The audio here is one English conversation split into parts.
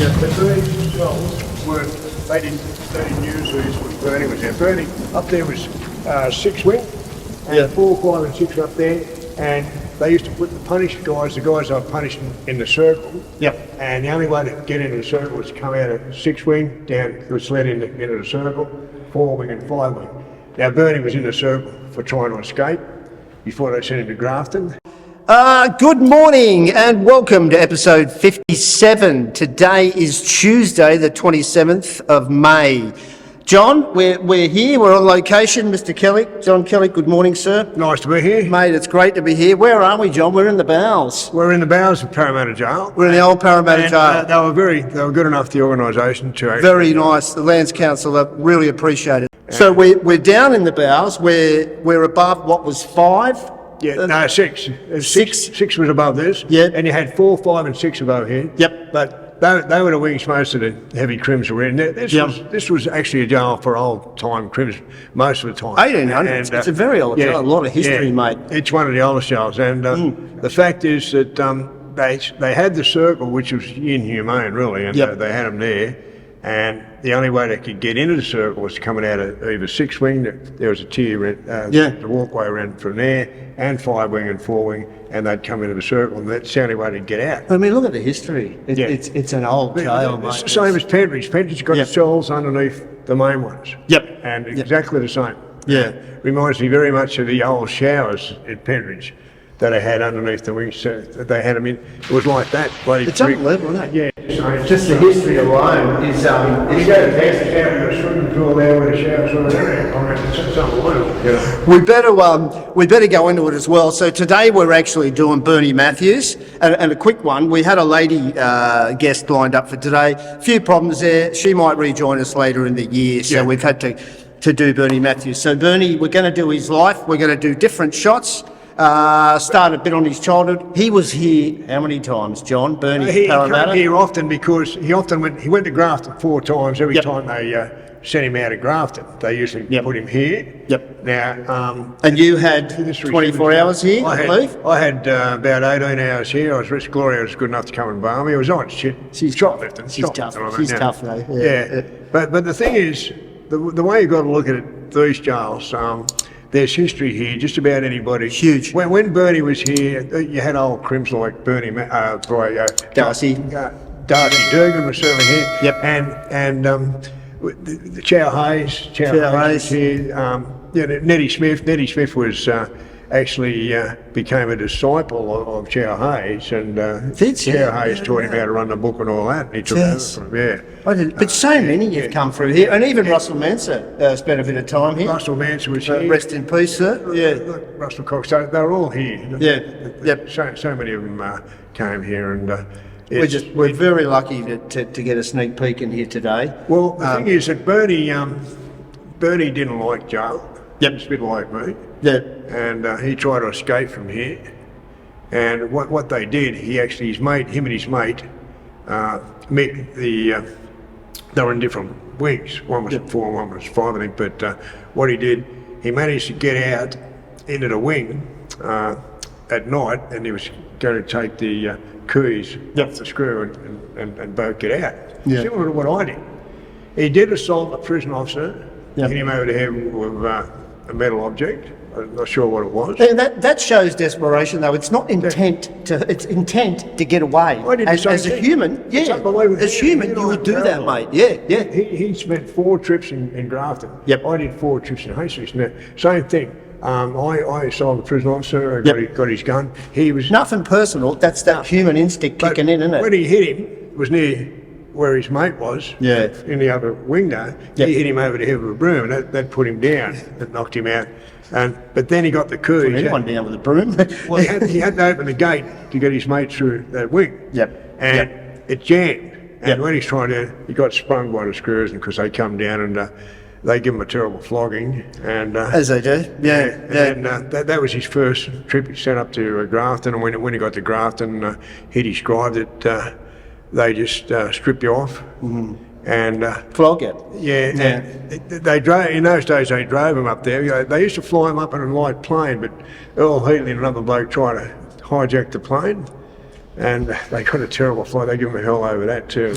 But these goals weren't, they didn't use these when Burnie was there. Burnie, up there was 6 wing, and 4, 5 and 6 were up there, and they used to put the punished guys, the guys they were punishing in the circle. Yep. And the only way to get into the circle was to come out of 6 wing, down, it was led into the circle, 4 wing and 5 wing. Now Burnie was in the circle for trying to escape before they sent him to Grafton. Good morning and welcome to episode 57. Today is Tuesday, the 27th of May. John, we're here, we're on location. Mr. Kelly, John Kelly, good morning, sir. Nice to be here. Mate, it's great to be here. Where are we, John? We're in the bowels. We're in the bowels of Parramatta Jail. We're in the Old Parramatta Jail. They were good enough, the organisation, to actually... Very nice. The Lands Council really appreciate it. So we're down in the bowels. We're above what was 5. Yeah, no, 6. 6 was above this. Yeah. And you had 4, 5 and 6 above here. Yep. But they were the wings most of the heavy crims were in. This was actually a jail for old-time crims most of the time. 1800s. It's a very old jail. A lot of history, mate. It's one of the oldest jails. And the fact is that they had the circle, which was inhumane, really, and they had them there. And the only way they could get into the circle was coming out of either 6 wing, there was a tier, the walkway around from there, and 5 wing and 4 wing, and they'd come into the circle, and that's the only way to get out. I mean, look at the history. It's an old jail, mate. It's the same as Pentridge. Pentridge's got the cells underneath the main ones. Yep. And exactly the same. Yeah. Reminds me very much of the old showers at Pentridge that I had underneath the wings. They had them in. It was like that. It's unbelievable, isn't it? Yeah. So just the history alone is. You go to the shower, you've got a swimming pool there where the showers are there. I mean, it's unbelievable. Yeah. We better go into it as well. So today we're actually doing Burnie Mathews, and a quick one. We had a lady guest lined up for today. A few problems there. She might rejoin us later in the year, so we've had to do Burnie Mathews. So Burnie, we're going to do his life. We're going to do different shots. Start a bit on his childhood. He was here how many times, John? Burnie, Parramatta? He came here often because he went to Grafton 4 times. Every time they sent him out of Grafton, they usually put him here. Yep. Now, and you had 24 hours here, I believe? I had about 18 hours here. I was Gloria was good enough to come and bar me. It was nice. She's shoplifting. She's tough. She's tough, though. Yeah. But the thing is, the way you've got to look at it, these jails, there's history here, just about anybody. Huge. When Burnie was here, you had old crims like Burnie, Darcy. Darcy Durgan was certainly here. Yep. And the Chow Hayes was here. Nettie Smith. Nettie Smith was actually became a disciple of Chow Hayes, and Chow Hayes taught him how to run the book and all that. And he took over from him. But so many have come through here, and even Russell Manser spent a bit of time here. Russell Manser was here. Rest in peace, sir. Yeah. Russell Cox. So they're all here. Yep. So many of them came here, and we're very lucky to get a sneak peek in here today. Well, the thing is that Burnie didn't like jail. Yep. It's a bit like me. Yeah. And he tried to escape from here. And what they did, him and his mate, met they were in different wings. One was 4, one was 5, I think. But what he did, he managed to get out into the wing at night, and he was going to take the keys off the screw and both get out. Yeah. Similar to what I did. He did assault a prison officer, hit him over the head with a metal object. I'm not sure what it was. That shows desperation, though. It's not intent it's intent to get away. As a human, as human, you would do that, mate. Yeah. He spent 4 trips in Grafton. Yep. I did 4 trips in Hastings. Now, same thing. I saw the prison officer, got his gun. He was nothing personal. That's that human instinct kicking in, isn't it? When he hit him, it was near where his mate was. Yeah. In the other window, he hit him over the head with a broom, and that put him down. That knocked him out. But then he got the keys. Put anyone down with a broom. Well, he had to open the gate to get his mate through that wing. Yep. And it jammed. And when he's trying to, he got sprung by the screws because they come down and they give him a terrible flogging. And as they do. Yeah. And that was his first trip. He sent up to Grafton, and when he got to Grafton, he described it. They just strip you off. Mm-hmm. And flog it. Yeah. They drove in those days. They drove him up there. They used to fly him up in a light plane, but Earl Heatley and another bloke tried to hijack the plane, and they got a terrible fight. They give them hell over that too.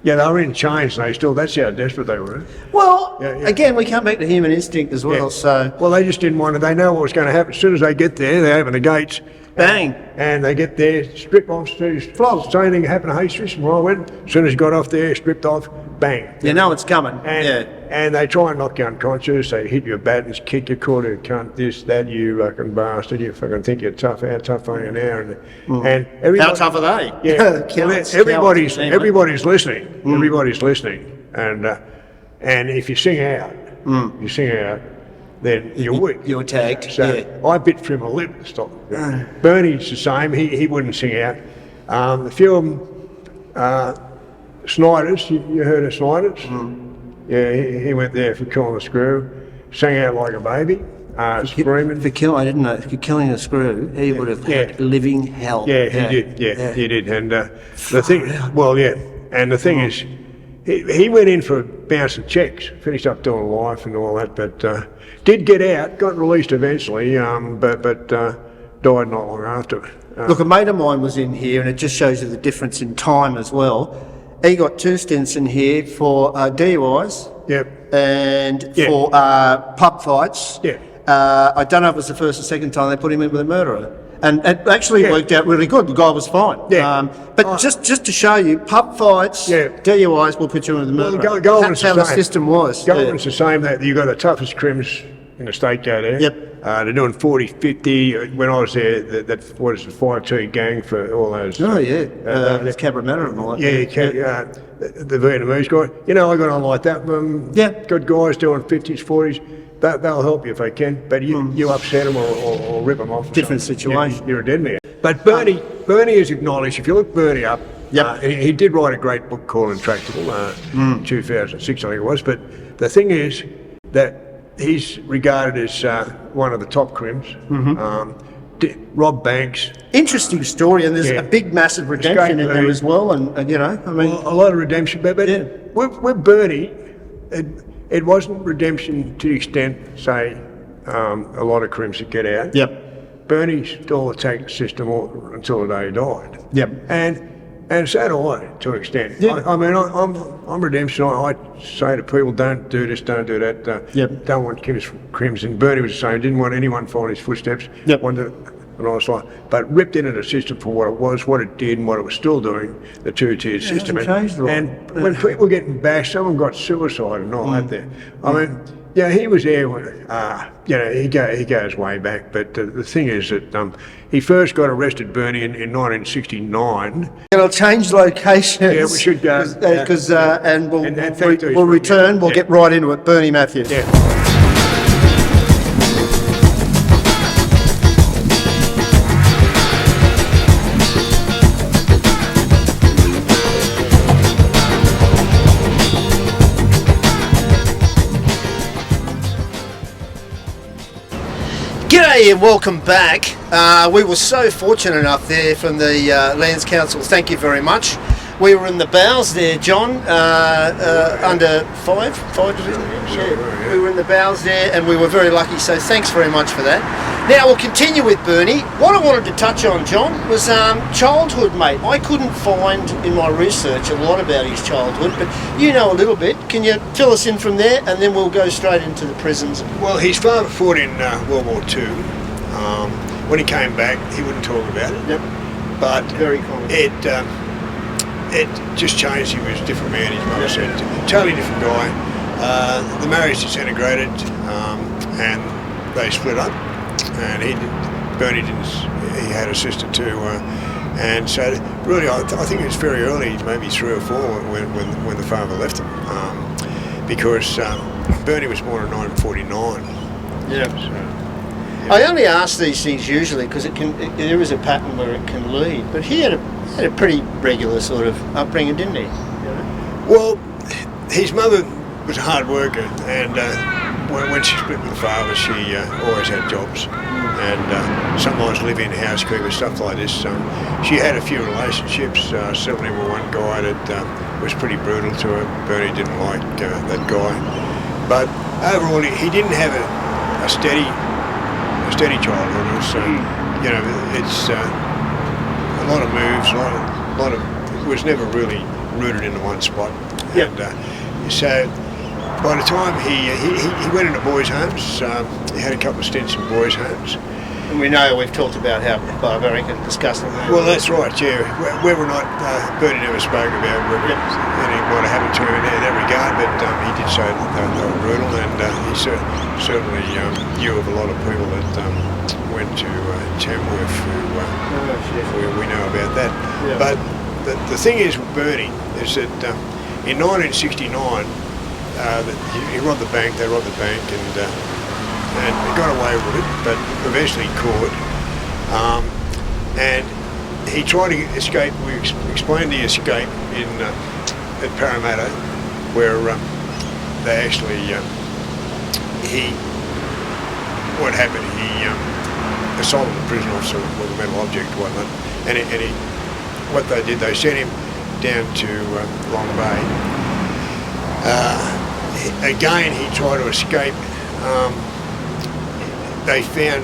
Yeah, they were in chains, and that's how desperate they were. Well, Yeah. again, we come back to human instinct as well, so... Well, they just didn't want to. They know what was going to happen. As soon as they get there, they open the gates. Bang. And they get there, strip off, floss. Same thing happened to Hastings where I went. As soon as he got off there, stripped off, bang. You know it's coming. And they try and knock you unconscious. They hit you with batons, kick you, call you cunt, this, that, you fucking bastard. You fucking think you're tough. How tough are you now? And everybody, How tough are they? Yeah. Cowards, everybody's cowards, listening. Everybody's listening. And if you sing out, then you're weak. You're tagged. So I bit from a lip to stop. Burnie's the same. He wouldn't sing out. A few of them, Snyders. You heard of Snyders? Yeah, he went there for killing a screw. Sang out like a baby, screaming. I didn't know. For killing a screw, he would have had living hell. Yeah, he did. Yeah, he did. And the thing, and the thing is, he went in for bouncing checks, finished up doing life and all that, but did get out, got released eventually, but died not long after. Look, a mate of mine was in here, and it just shows you the difference in time as well. He got 2 stints in here for DUIs. Yep. And for pub fights. Yeah. I don't know if it was the first or second time they put him in with a murderer. And it actually worked out really good. The guy was fine. Yeah. But just to show you, pub fights, DUIs will put you in with a murderer. That's how the system was. Goldman's the same. That you got the toughest crims in the state go there. Yep. They're doing 40, 50. When I was there, that what is the 5T gang for all those. Oh yeah. There's Cabramatta and all that. Yeah. The Vietnamese guy. You know, I got on like that. Good guys doing 50s, 40s. They'll help you if they can, but you upset them or rip them off. Different situation. You're a dead man. But Burnie is acknowledged. If you look Burnie up, he did write a great book called Intractable, 2006 I think it was. But the thing is that he's regarded as one of the top crims. Rob Banks. Interesting story, and there's a big, massive redemption in there as well. And you know, I mean, a lot of redemption. But with Burnie, it wasn't redemption to the extent, say, a lot of crims that get out. Yep. Burnie still attacked the system until the day he died. Yep. And so do I, to an extent. Yeah. I mean, I'm redemption. I say to people, don't do this, don't do that. Don't want crims. And Burnie was the same. Didn't want anyone following his footsteps. Yep. Wanted a nice life. But ripped into the system for what it was, what it did, and what it was still doing, the two-tiered system. And when people were getting bashed, someone got suicide and all that there. I mean, yeah, he was there when, he goes way back. But the thing is that he first got arrested, Burnie, in 1969. It'll change locations. Yeah, we should go. Because we'll return. We'll get right into it. Burnie Mathews. Yeah. G'day and welcome back. We were so fortunate enough there from the Lands Council, thank you very much. We were in the bows there, John, under five division. Yeah. We were in the bows there and we were very lucky, so thanks very much for that. Now we'll continue with Burnie. What I wanted to touch on, John, was childhood, mate. I couldn't find in my research a lot about his childhood, but you know a little bit. Can you fill us in from there, and then we'll go straight into the prisons? Well, his father fought in World War II. When he came back, he wouldn't talk about it. Yep. But very common. It just changed. He was a different man. His mother said, totally different guy. The marriage disintegrated, and they split up. And Burnie didn't. He had a sister too, and so really, I think it was very early, maybe 3 or 4, when the father left him, because Burnie was born in 1949. Yeah. So, yeah. I only ask these things usually because there is a pattern where it can lead. But he had a pretty regular sort of upbringing, didn't he? You know? Well, his mother was a hard worker, and when she split with the father, she always had jobs, and sometimes live-in housekeeper, stuff like this. She had a few relationships, certainly with one guy that was pretty brutal to her. Burnie didn't like that guy. But overall, he didn't have a steady childhood. So, it's a lot of moves, a lot of. It was never really rooted into one spot. Yep. And so by the time he went into boys' homes, he had a couple of stints in boys' homes. And we know we've talked about how barbaric and disgusting they Well, were. that's right, yeah. Whether or not Burnie never spoke about any might have happened to him in that regard, but he did say that they were brutal, and he certainly knew of a lot of people that went to Tamworth who we know about that. Yeah. But the thing is with Burnie is that in 1969, he robbed the bank, they robbed the bank, and he got away with it, but eventually caught. And he tried to escape. We explained the escape at Parramatta, where they actually what happened? He assaulted the prison officer with a metal object or whatnot, and what they did, they sent him down to Long Bay. Again, he tried to escape. They found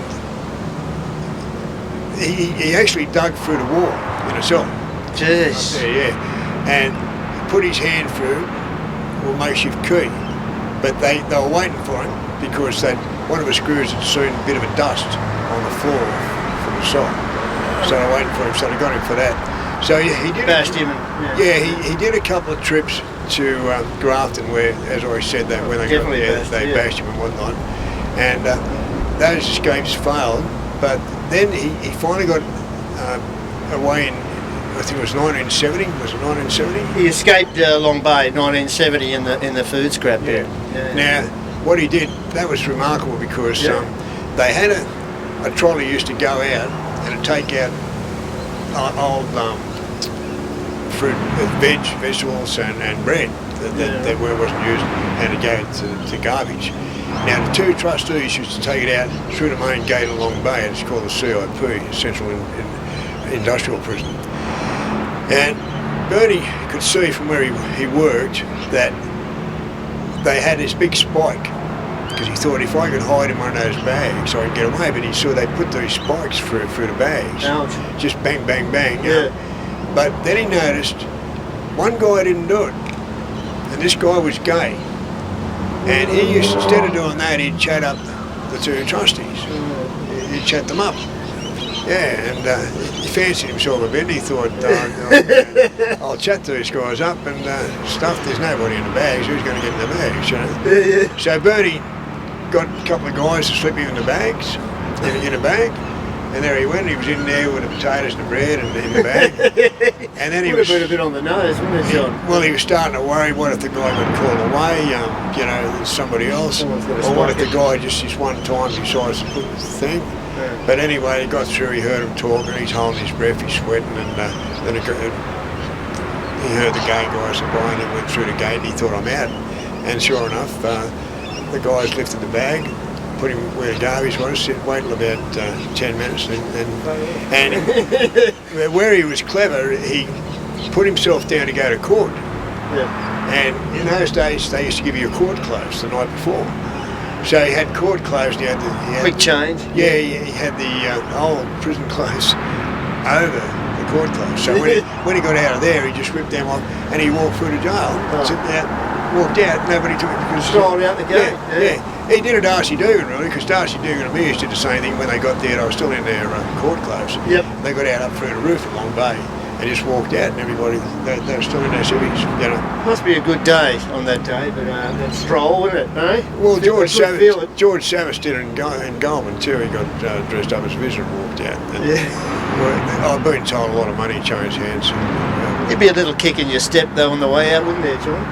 he actually dug through the wall in a cell. Jeez. Yeah, and put his hand through a makeshift key, but they were waiting for him because one of the screws had seen a bit of a dust on the floor from the cell, so they were waiting for him. So they got him for that. So he did. Bashed him. He did a couple of trips to Grafton, where, as I said, that when they got there, they bashed him and whatnot, and those escapes failed. But then he finally got away in, I think it was 1970. Was it 1970? He escaped Long Bay, 1970, in the food scrap. Yeah. Now, what he did, that was remarkable because they had a trolley used to go out and take out old fruit, vegetables and bread that wasn't used, and to go to garbage. Now, the two trustees used to take it out through the main gate of Long Bay, and it's called the CIP, Central Industrial Prison. And Burnie could see from where he worked that they had this big spike, because he thought if I could hide in one of those bags I could get away, but he saw they put these spikes through the bags. Ouch. Just bang, bang, bang. Yeah. But then he noticed one guy didn't do it, and this guy was gay. And he used, instead of doing that, he'd chat up the two trustees. He'd chat them up. Yeah, and he fancied himself a bit, and he thought, I'll chat these guys up and stuff. There's nobody in the bags. Who's going to get in the bags, you know? So Burnie got a couple of guys to slip him in the bags, in a bag. And there he went. He was in there with the potatoes and the bread and in the bag. And then he was a bit on the nose, wouldn't it, John? Well, he was starting to worry. What if the guy got called away? There's somebody else. Or what if the guy just this one time decides to put the thing? Yeah. But anyway, he got through. He heard him talking. He's holding his breath. He's sweating, and then he heard the gay guys behind him. Went through the gate. And he thought, I'm out. And sure enough, the guys lifted the bag, put him where the garbage was, waited about 10 minutes, and where he was clever, he put himself down to go to court. Yeah. And in those days, they used to give you a court clothes the night before. So he had court clothes, and he had Quick change. Yeah, he had the old prison clothes over the court clothes. So when he got out of there, he just ripped them off, and he walked through the jail. Walked out, nobody took him because strolled out the gate. Yeah. He did a Darcy Dugan really, because Darcy Dugan and Mears did the same thing when they got there. They were still in their court clothes. Yep. They got out up through the roof at Long Bay and just walked out, and everybody they were still in their civvies. You know. Must be a good day on that day, but that stroll, wouldn't it? Eh? Well, George Savage did it in Goulburn too. He got dressed up as a visitor and walked out. And, I've been told a lot of money changed hands. There'd be a little kick in your step though on the way out, wouldn't there, John?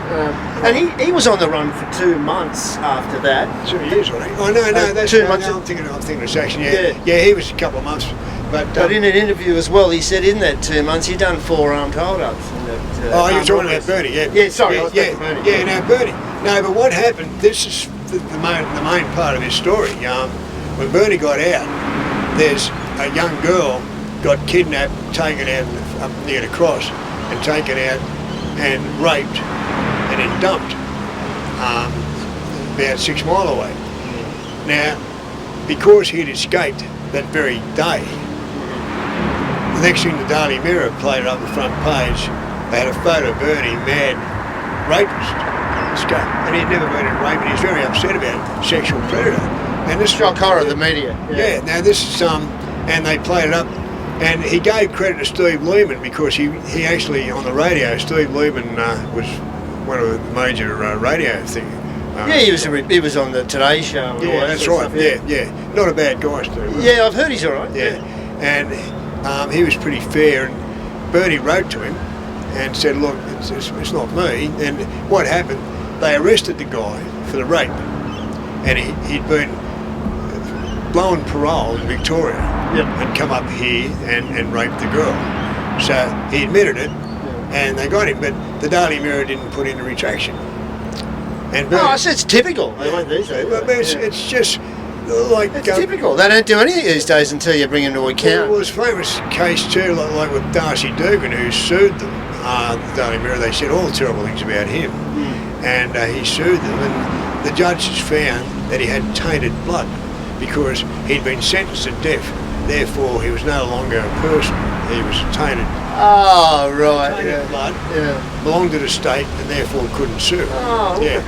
And he was on the run for 2 months after that. 2 years, wasn't he? Oh no, that's 2 months. I'm thinking of the section. Yeah, he was a couple of months. But in an interview as well, he said in that 2 months he'd done 4 armed hold-ups. You're talking about Burnie, yeah. Yeah, sorry, I was talking about Burnie. Yeah, no, Burnie. No, but what happened? This is the main part of his story. When Burnie got out, there's a young girl got kidnapped, taken out up near the cross, and taken out and raped and then dumped about 6 miles away. Now, because he'd escaped that very day, the next thing, the Daily Mirror played it up the front page. They had a photo of Burnie, mad rapist, and he'd never been in rape, and he was very upset about sexual predator. And this Shock horror of the media. Yeah. Now this is and they played it up, and he gave credit to Steve Lehman because he actually on the radio. Steve Lehman was one of the major radio things. Yeah, he was on the Today Show. And all that that's sort of right. stuff, Yeah. Not a bad guy, Steve. Yeah, I've heard he's all right. Yeah. And he was pretty fair, and Burnie wrote to him and said, look, it's not me. And what happened, they arrested the guy for the rape, and he'd been blown parole in Victoria and come up here and raped the girl. So he admitted it, and they got him, but the Daily Mirror didn't put in a retraction. And so it's typical. They won't these days. It's just like... It's typical. They don't do anything these days until you bring them to account. Well, it was a famous case too, like with Darcy Dugan, who sued them, the Daily Mirror. They said all terrible things about him. And he sued them, and the judges found that he had tainted blood because he'd been sentenced to death. Therefore, he was no longer a person. He was tainted. Oh, right. Tainted blood belonged to the state, and therefore couldn't sue. Oh, yeah.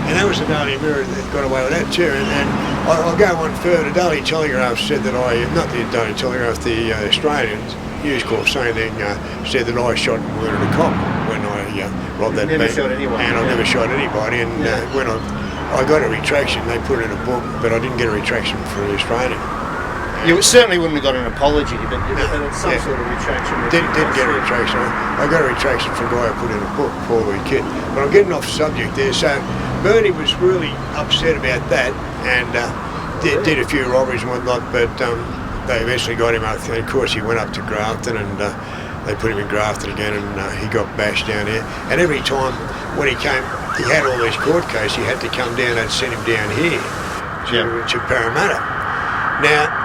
And that was the Daily Mirror that got away with that too. And I'll go one further. The Daily Telegraph said that not the Daily Telegraph, the Australian News Corp said that I shot and murdered a cop when I robbed that bank. Never shot anyone. And I never shot anybody. And when I got a retraction, they put it in a book, but I didn't get a retraction for the Australian. You certainly wouldn't have got an apology, but some sort of retraction. Didn't get a retraction. I got a retraction for a guy I put in a book, poor wee kid. But I'm getting off subject there. So Burnie was really upset about that, and did a few robberies and whatnot, but they eventually got him up. And of course, he went up to Grafton, and they put him in Grafton again, and he got bashed down there. And every time when he came, he had all these court cases. He had to come down. They'd send him down here to Parramatta. Now,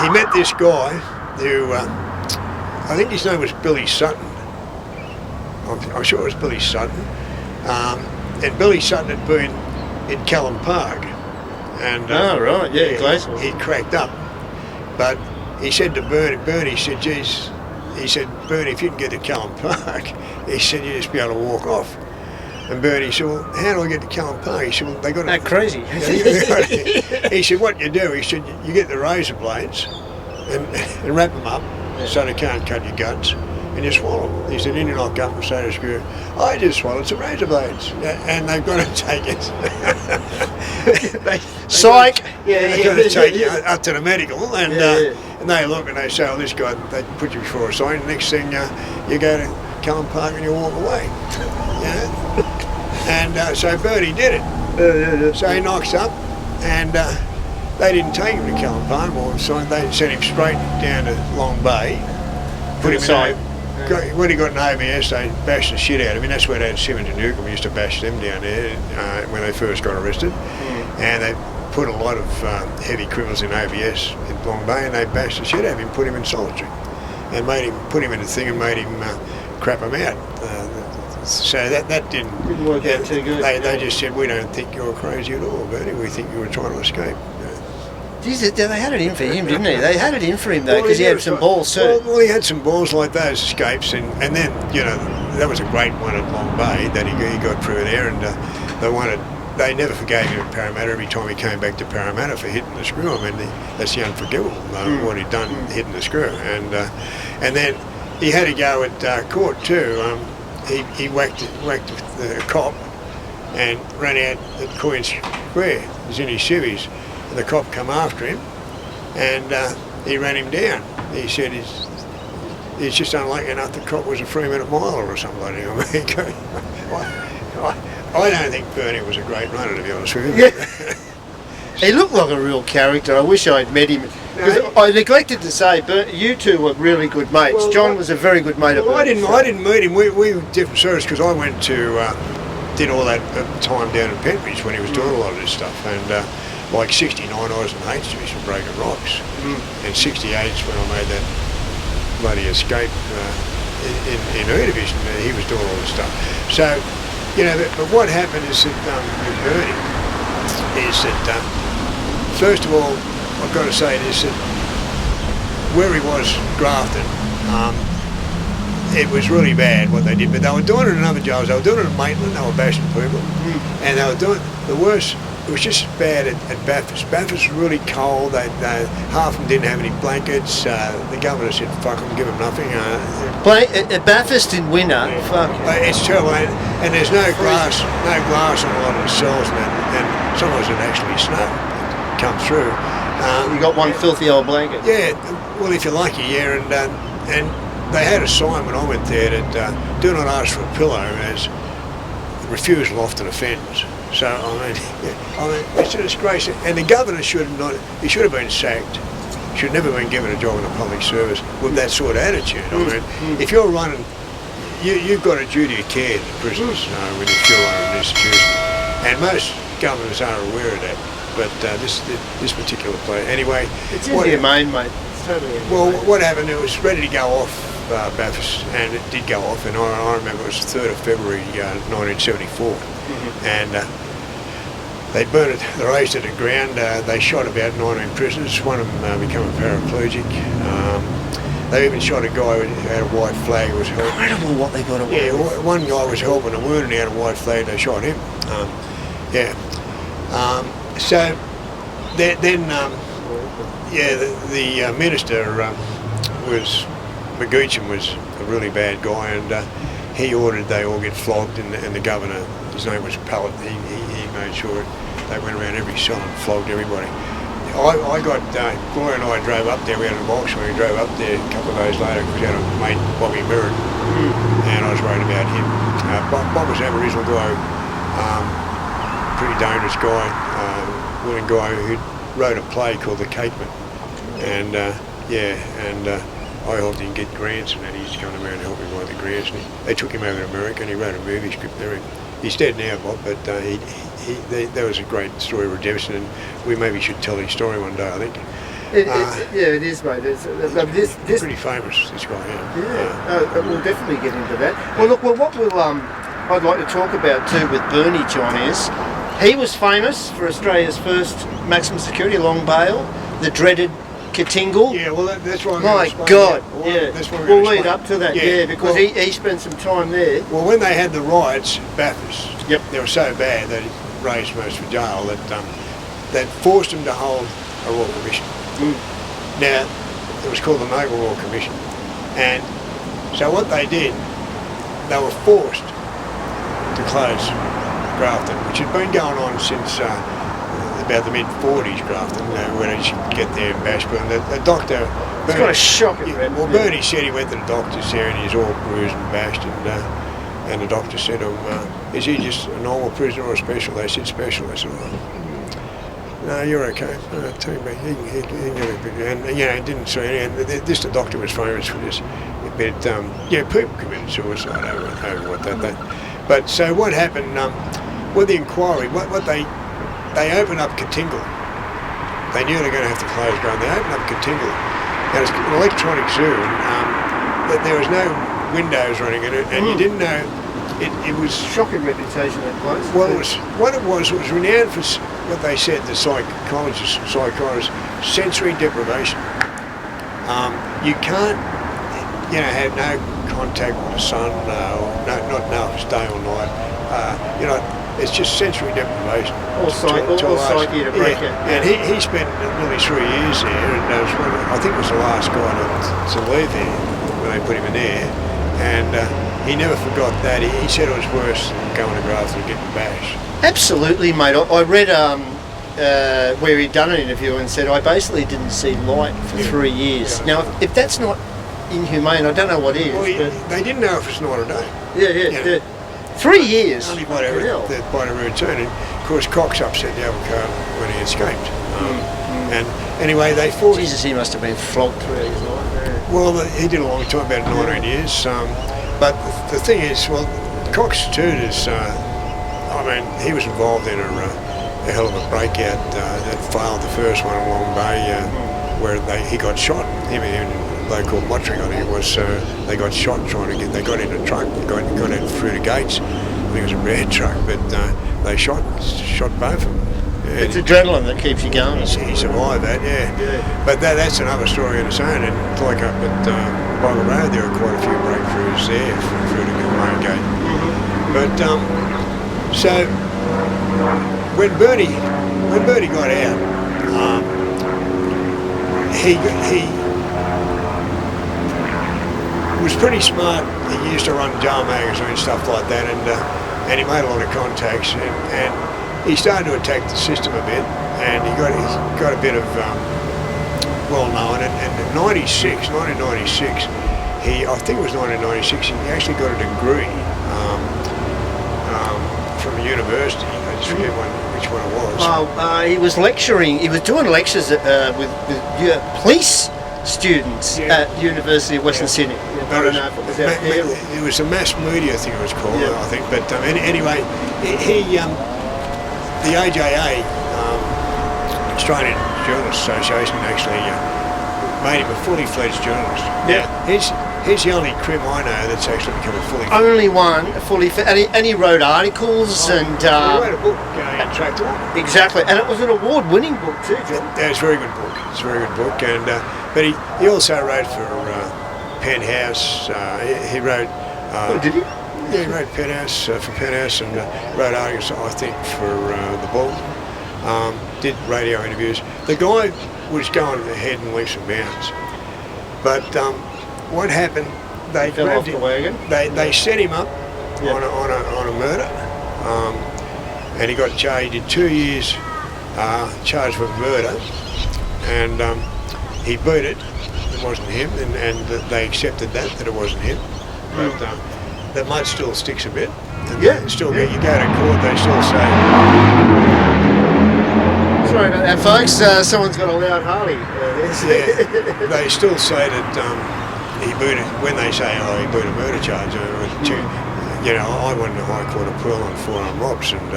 he met this guy who, I think his name was Billy Sutton. I'm sure it was Billy Sutton. And Billy Sutton had been in Callum Park. And, right, he cracked up. But he said to Burnie, he said, geez, Burnie, if you can get to Callum Park, he said, you'd just be able to walk off. And Burnie said, well, how do I get to Callum Park? He said, well, they got that crazy. He said, what you do, he said, you get the razor blades and wrap them up so they can't cut your guts, and you swallow them. He said, then you knock up and say to screw, I just swallowed some razor blades. And they've got to take it. Psych! They've got to take you up to the medical, and they look and they say, oh, this guy, they put you before a sign, next thing you go to Callum Park and you walk away. And so Burnie did it. So he knocks up, and they didn't take him to Callum Park, so they sent him straight down to Long Bay. Put him in when he got an ABS, they bashed the shit out of him. That's where they had Simmons and Newcomb. We used to bash them down there when they first got arrested. And they put a lot of heavy criminals in ABS in Long Bay, and they bashed the shit out of him, put him in solitary, and put him in a thing and made him crap him out. So that didn't work out too good. They just said, we don't think you're crazy at all, Burnie. We think you were trying to escape. Jeez, they had it in for him, didn't they? They had it in for him, though, because he had some balls, too. Well, he had some balls like those escapes, and then, that was a great one at Long Bay that he got through there, and they never forgave him at Parramatta every time he came back to Parramatta for hitting the screw. I mean, that's the unforgivable, what he'd done, hitting the screw. And then he had to go at court, too. He whacked the cop and ran out at Queen's Square. He was in his civvies. And the cop come after him, and he ran him down. He said he's just unlucky enough the cop was a 3-minute miler or something like that. I don't think Burnie was a great runner, to be honest with you. Yeah. He looked like a real character. I wish I'd met him. I neglected to say, but you two were really good mates. Well, John was a very good mate of mine. I didn't meet him. We were different services because I went to did all that time down in Pentridge when he was doing a lot of this stuff, and. Like 69, I was in H Division breaking rocks, and 68 is when I made that bloody escape in E Division. He was doing all this stuff. So, but what happened is that with Burnie is that first of all, I've got to say this: that where he was, Grafton, it was really bad what they did, but they were doing it in other jobs. They were doing it in Maitland, they were bashing people, and they were doing the worst. It was just as bad at Bathurst. Bathurst was really cold. Half of them didn't have any blankets. The governor said, "Fuck them, give them nothing." At Bathurst in winter, fuck. It's terrible, and there's no glass on a lot of the cells, and sometimes it actually snow come through. You got one filthy old blanket. Yeah, well, if you're lucky, yeah, and they had a sign when I went there that do not ask for a pillow, as refusal often offends. So I mean, it's a disgrace, and the governor should have been sacked. Should never been given a job in the public service with that sort of attitude. I mean, if you're running, you've got a duty of care to prisoners when you're running an institution, and most governors are aware of that. But this particular place, anyway. It's inhumane, mate. It's totally inhumane. Well, what happened? It was ready to go off Bathurst, and it did go off. And I remember it was the 3rd of February, 1974, and they burned it. They razed it to the ground. They shot about 19 prisoners. One of them became a paraplegic. They even shot a guy who had a white flag. Was helping. Incredible what they got away with. Yeah, one guy was helping a wound, and he had a white flag. They shot him. So then, the minister was McGeechan was a really bad guy, and he ordered they all get flogged, and the governor, his name was Pallet, he made sure they went around every cell and flogged everybody. Gloria and I drove up there. We had a Volkswagen. We drove up there a couple of days later because we had a mate, Bobby Merritt, and I was worried about him. Bob was an Aboriginal guy, pretty dangerous guy, willing guy who wrote a play called The Cakeman, and I helped him get grants, and then he used to come to America and help me write the grants. And they took him over to America, and he wrote a movie script there. He's dead now, Bob, but that was a great story of redemption, and we maybe should tell his story one day, I think. It is, mate. This pretty famous, this guy. We'll definitely get into that. Well, look, what I'd like to talk about too with Burnie, John, is he was famous for Australia's first maximum security long bail, the dreaded Katingal. Yeah, well, that's why. My God, That's why we'll lead up to that. Yeah, because he spent some time there. Well, when they had the riots at Bathurst, Yep. they were so bad that it raised most for jail that forced them to hold a Royal Commission. Now, it was called the Naval Royal Commission, and so what they did, they were forced to close Grafton, which had been going on since about the mid-40s, Grafton, when he should get there and bash. But the doctor... It's got a shock in Well, Burnie said he went to the doctor's there and he's all bruised and bashed, and the doctor said to him, is he just a normal prisoner or a special? They said special. They said, no, you're okay. Tell him, he can get a bit... And, he didn't say anything. The doctor was famous for this. But, people committed suicide over what that... But, so what happened, with the inquiry, what they opened up Katingal. They knew they were going to have to close Grafton. They opened up Katingal. Now, it's an electronic zoo, and there was no windows or anything in it, and you didn't know, it was... Shocking reputation, that place. Well, it was renowned for what they said, the psychologists, sensory deprivation. You can't, have no contact with the sun, not know if it's day or night. It's just sensory deprivation. All psyche to break it. And he spent nearly 3 years there, and I think it was the last guy to leave there when they put him in there. And he never forgot that. He said it was worse than going to Grafton and getting bashed. Absolutely, mate. I read where he'd done an interview and said, I basically didn't see light for 3 years. Yeah. Now, if that's not inhumane, I don't know what is. Well, they didn't know if it's night or day. Yeah. 3 years. Only by their return. And of course, Cox upset the other car when he escaped. And anyway, they forced... Jesus, he must have been flogged throughout his life. Well, he did a long time, about 19 years. But the thing is, Cox tutors, he was involved in a hell of a breakout that failed, the first one in Long Bay, where he got shot. Him and a bloke called Mottering, I think it was, they got shot trying to they got in a truck, got in through the gates. I think it was a red truck, but they shot both of them. It's adrenaline that keeps you going. He survived that, yeah. But that's another story in its own. And like up at Boggle Road, there were quite a few breakthroughs there through the Gday gate. But so when Burnie got out, he was pretty smart. He used to run Jar magazine and stuff like that, and he made a lot of contacts, and he started to attack the system a bit, and he got a bit of well known. And in 1996, I think it was 1996, he actually got a degree from a university. I just forget which one it was. Well, he was lecturing. He was doing lectures with police students at University of Western Sydney. I don't know if it was out there. It was a mass media thing it was called, I think. But anyway, the AJA, Australian Journalists Association, actually made him a fully fledged journalist. Yeah. He's the only crim I know that's actually become a fully fledged. Only one, and he wrote articles and. He wrote a book, Tractor. Exactly, and it was an award-winning book too, John. Yeah, it's a very good book. It's a very good book, and but he also wrote for Penthouse. He wrote. Did he? Yeah, he wrote Penthouse for Penthouse, and wrote articles, I think, for the Bull. Did radio interviews. The guy was going ahead in leaps and bounds, but what happened? They fell off the wagon. They set him up on a murder, and he got charged. He did 2 years charged with murder, and he beat it. It wasn't him, and they accepted that it wasn't him. But the mud still sticks a bit. And you go to court, they still say. Sorry about that, folks. Someone's got a loud Harley. They still say that he booted, when they say, he booted a murder charge. I went to High Court appeal on forearm robs, and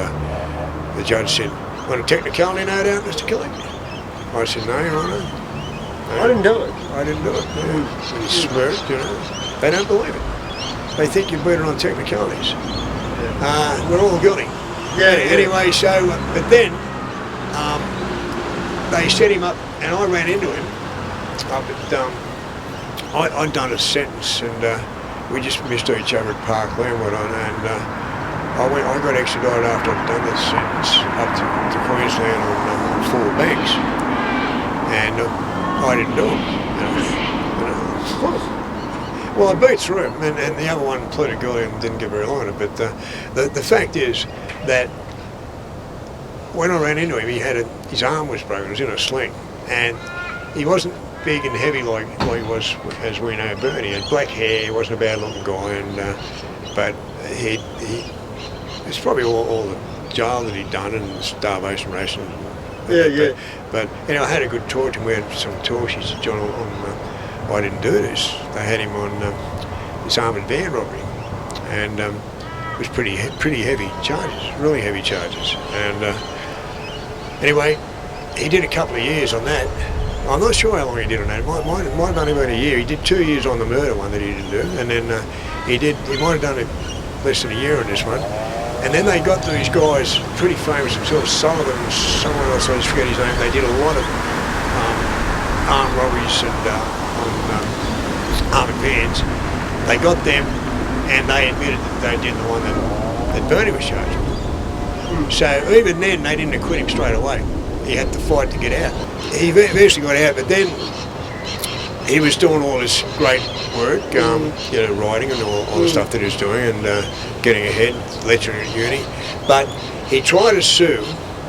the judge said, "Want a technicality note out, Mr. Kelly?" I said, "No, Your Honour. I didn't do it." I didn't do it. And he smirked, They don't believe it. They think you beat it on technicalities. We're all guilty. Anyway, so, but then they set him up, and I ran into him up at, I'd done a sentence, and we just missed each other at Park Landwood, and I got extradited after I'd done the sentence up to Queensland on 4 banks, and I didn't do it. Well, I beat through him, and the other one pleaded guilty and didn't get very long on it. But the fact is that when I ran into him, his arm was broken. It was in a sling, and he wasn't big and heavy like he was, as we know, Burnie. He had black hair. He wasn't a bad-looking guy, and but it's probably all the jail that he'd done and the starvation ration. But I had a good talk to him. We had some talks. He said, "John, I didn't do this." They had him on this armoured van robbery, and it was pretty heavy charges, really heavy charges. And anyway, he did a couple of years on that. I'm not sure how long he did on that. It might have only been a year. He did 2 years on the murder one that he didn't do, and then he might have done it less than a year on this one. And then they got these guys, pretty famous themselves, Sullivan and someone else, I just forget his name. They did a lot of armed robberies and on armoured vans. They got them, and they admitted that they did the one that Burnie was charged with. So even then, they didn't acquit him straight away. He had to fight to get out. He eventually got out, but then he was doing all this great work, writing and all the stuff that he was doing, and getting ahead, lecturing at uni. But he tried to sue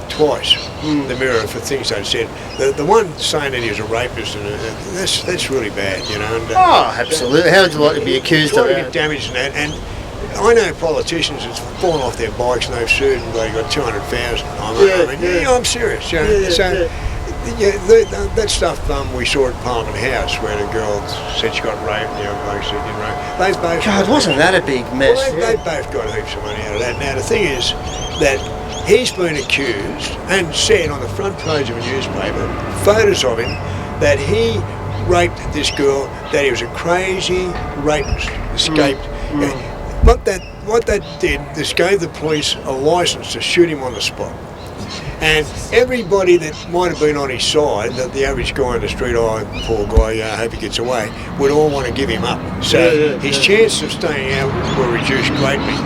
twice the Mirror for things they'd said. The one saying that he was a rapist, and that's really bad, And, absolutely. How would you like to be accused of that? To get damaged and that. And I know politicians that's fallen off their bikes and they've sued and they got 200,000. I'm serious. That stuff we saw at Parliament House where the girl said she got raped and the other bloke said didn't rape. They both. God, wasn't that a big mess? Well, they both got heaps of money out of that. Now the thing is that he's been accused and said on the front page of a newspaper, photos of him, that he raped this girl, that he was a crazy rapist, escaped. What that did, this gave the police a licence to shoot him on the spot. And everybody that might have been on his side, that the average guy on the street, oh, poor guy, I hope he gets away, would all want to give him up. So his chances of staying out were reduced greatly.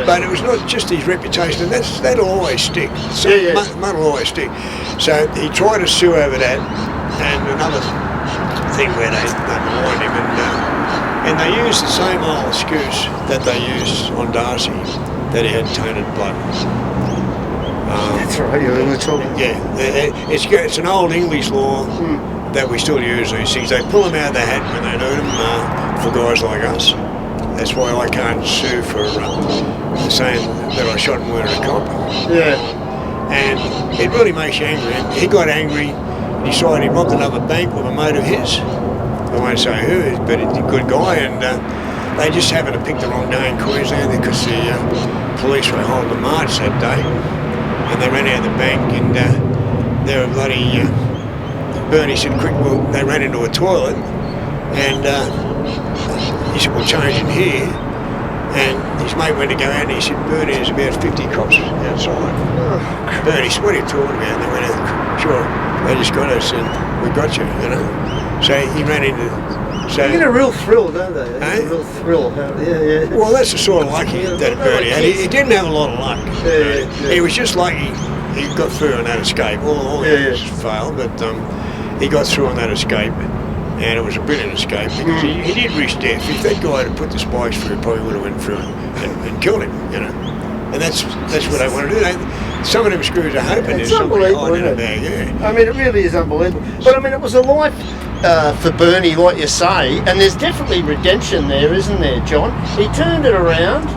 But it was not just his reputation, and that'll always stick. So mud will always stick. So he tried to sue over that, and another thing where they maligned him, and they used the same old excuse that they used on Darcy, that he had tainted blood. That's right, we were talking. Yeah, it's an old English law that we still use these things. They pull them out of their hat when they need them for guys like us. That's why I can't sue for saying that I shot and murdered a cop. Yeah. And it really makes you angry. And he got angry, decided he robbed another bank with a mate of his. I won't say who, but he's a good guy, and they just happened to pick the wrong day in Queensland because the police were holding a march that day. And they ran out of the bank, and they were bloody. Burnie said, "Quick!" Well, they ran into a toilet, and he said, "We'll change in here." And his mate went to go out, and he said, "Burnie, there's about 50 cops outside." Burnie said, "What are you talking about?" And they went out. Sure, they just got us, and we got you, you know. So he ran into. So They get a real thrill, don't they? They get a real thrill. Yeah. Well, that's the sort of luck that Burnie had. He didn't have a lot of luck. He was just lucky he got through on that escape. All the others failed, but he got through on that escape, and it was a brilliant escape because he did risk death. If that guy had put the spikes through, he probably would have went through and killed him, you know. And that's what they want to do. Some of them screws are hoping there's somebody hiding in a bag. I mean, it really is unbelievable. But I mean, it was a life for Burnie, like you say, and there's definitely redemption there, isn't there, John? He turned it around.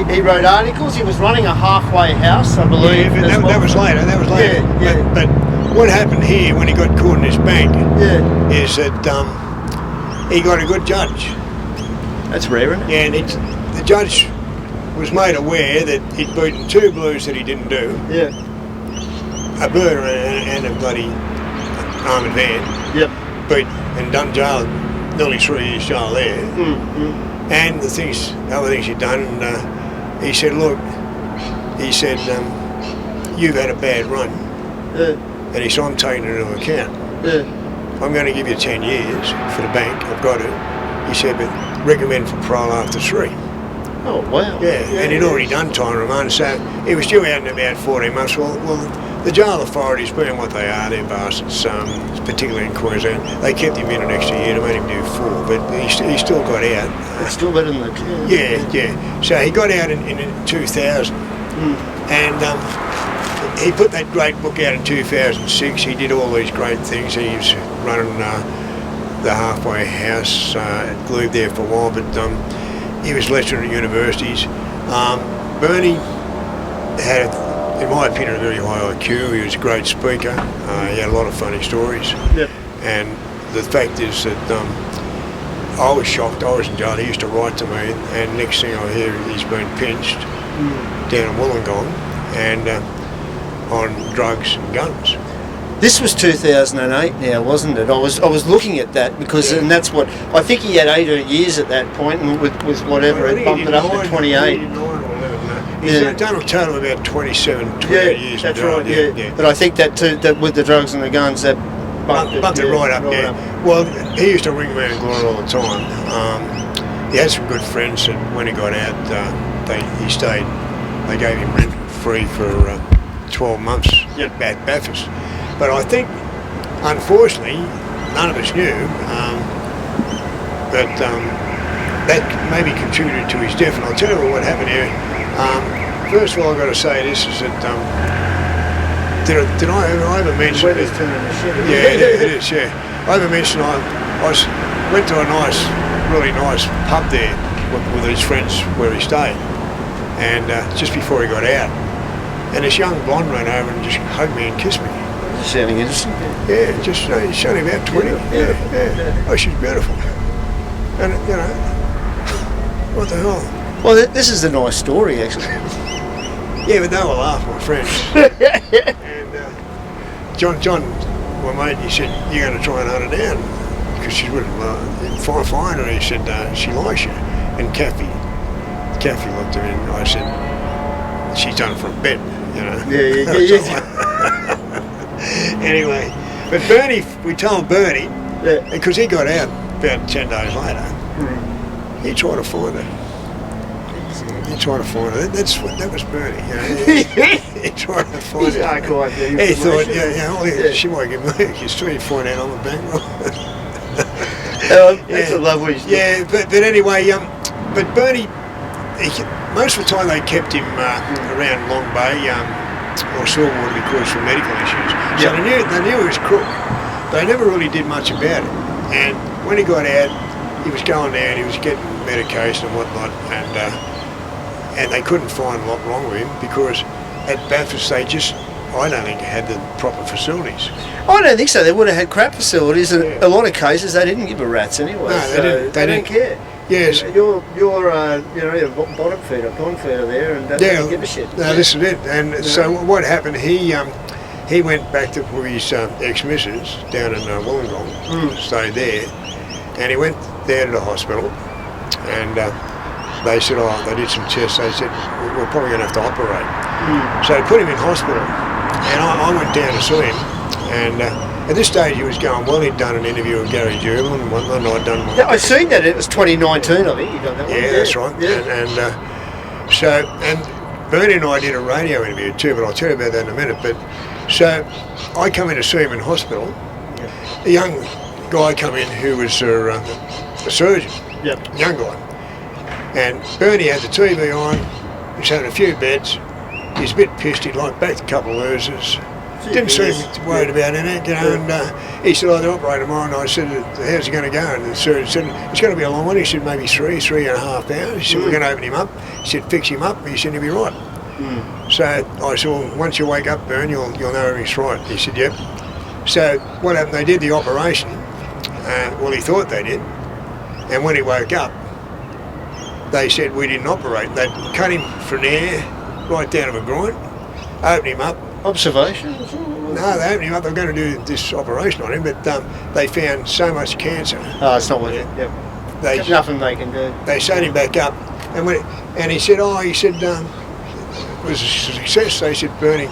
He wrote articles. He was running a halfway house, I believe. Yeah, that was later. Yeah. But what happened here when he got caught in this bank is that he got a good judge. That's rare, isn't it? Yeah, and the judge was made aware that he'd beaten 2 blues that he didn't do. Yeah. A murder and a bloody armoured van. Yep. Beat and done jail, nearly 3 years jail there. And the other things he'd done, and he said, look, you've had a bad run. And he said, I'm taking it into account. I'm going to give you 10 years for the bank, I've got it. He said, but recommend for parole after 3. Oh, wow. Yeah, and he'd already done time remand, so he was due out in about 14 months. Well, the jail authorities, being what they are, they're bastards, particularly in Queensland, they kept him in an extra year to make him do 4, but he still got out. It's still better than the kid. Yeah. So he got out in 2000, and he put that great book out in 2006. He did all these great things. He was running the halfway house at Glebe there for a while, but he was lecturing at universities. Burnie had, in my opinion, a very high IQ. He was a great speaker. He had a lot of funny stories. Yep. And the fact is that I was shocked. I was in jail. He used to write to me, and next thing I hear, he's been pinched down in Wollongong and on drugs and guns. This was 2008 now, wasn't it? I was looking at that because, and that's what, I think he had 18 years at that point, and with whatever, it bumped it up to 28. He's done a total of about 28 years. That's right, yeah. But I think that with the drugs and the guns, that bumped it right up, Well, he used to ring around and glory all the time. He had some good friends, and when he got out, he stayed. They gave him rent free for 12 months at Bathurst. But I think, unfortunately, none of us knew that that maybe contributed to his death. And I'll tell you what happened here. First of all, I've got to say this is that did I ever mention? Weather's turning to shit. Yeah, it is. Yeah, I ever mentioned I went to a really nice pub there with his friends where he stayed, and just before he got out, and this young blonde ran over and just hugged me and kissed me. Sounding interesting. Yeah, just she's only about 20. Yeah. Oh, she's beautiful. And what the hell? Well, this is a nice story, actually. Yeah, but they were laughing, my friends. And John, my mate, he said, you're going to try and hunt her down because she's with him. Find her. He said, she likes you. And Kathy looked at me and I said, she's done it for a bet, you know. Yeah. Anyway, but Burnie, we told Burnie, Yeah. because he got out about 10 days later, he tried to find her. He tried to find her. That was Burnie. You know. He tried to find He's her. hardcore. He thought, she might give me a history, find out I'm a bankroll. That's a lovely story. Yeah, but anyway, but Burnie, most of the time they kept him around Long Bay or Silverwater because for medical issues. So they knew he was crook. They never really did much about it. And when he got out, he was going there and he was getting medication and whatnot, and they couldn't find a lot wrong with him because at Bathurst they just, I don't think, had the proper facilities. I don't think so. They would have had crap facilities, and a lot of cases they didn't give a rat's anyway. No, they didn't. They didn't care. Yes. You're a bottom feeder, pond feeder there, and they don't give a shit. No, this is it. And so what happened? He went back to his ex-missus down in Wollongong, stayed there, and he went there to the hospital, and they said, they did some tests. They said, we're probably going to have to operate. So they put him in hospital, and I went down to see him, and at this stage he was going well. He'd done an interview with Gary Jubal and whatnot, and I'd done one. Yeah, I seen that. It was 2019, I think. You got that one. Yeah, that's right. Yeah. And Burnie and I did a radio interview too, but I'll tell you about that in a minute. But so I come in to see him in hospital. A young guy come in who was a surgeon. Yep. Young guy. And Burnie had the TV on. He's having a few beds. He's a bit pissed. He'd like back a couple of losers. Didn't seem worried about it, you know. And he said, they're operating tomorrow. And I said, how's it going to go? And the surgeon said, it's going to be a long one. He said, maybe 3.5 hours. He said, we're going to open him up. He said, fix him up. He said, he'll be right. So I said, well, once you wake up, Burnie, you'll know everything's right. He said, yep. So what happened? They did the operation. Well, he thought they did. And when he woke up, they said we didn't operate. They'd cut him from there, right down to a groin, open him up. Observation? No, they opened him up. They were going to do this operation on him, but they found so much cancer. Oh, it's not worth it. Yep. There's nothing they can do. They sewed him back up, and he said, it was a success. They said, Burnie,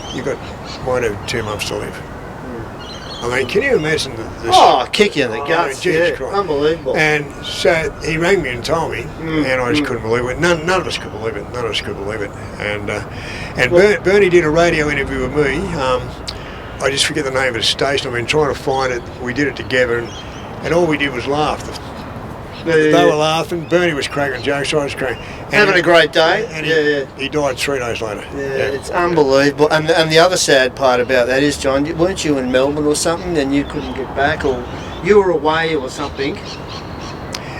might have 2 months to live. I mean, can you imagine this? Kick you in the guts. Jesus Christ. Unbelievable. And so he rang me and told me, and I just couldn't believe it. None of us could believe it. None of us could believe it. And Burnie did a radio interview with me. I just forget the name of the station. I've been trying to find it. We did it together, and all we did was laugh. They were laughing. Burnie was cracking jokes. I was cracking. Having a great day. And he died 3 days later. Yeah, it's unbelievable. And the other sad part about that is, John, weren't you in Melbourne or something and you couldn't get back, or you were away or something?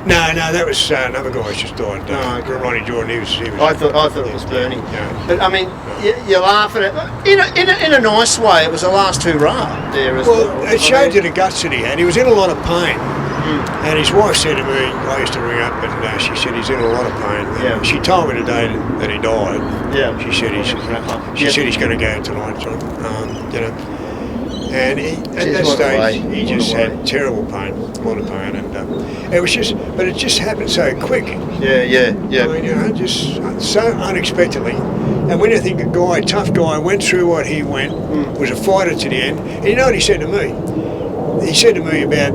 No, that was another guy who just died. Ronnie Jordan. He was. I thought it was Burnie. Yeah. But I mean, you're laughing at in a nice way. It was a last hurrah there as well. Well, it showed you the guts that he had. He was in a lot of pain. And his wife said to me, I used to ring up, and she said he's in a lot of pain. Yeah. She told me today that he died. Yeah. She said he's going to go tonight, John. You know. And at that stage, he just had terrible pain, a lot of pain, and it just happened so quick. Yeah. I mean, you know, just so unexpectedly. And when you think a tough guy, went through what he went, was a fighter to the end, and you know what he said to me? He said to me about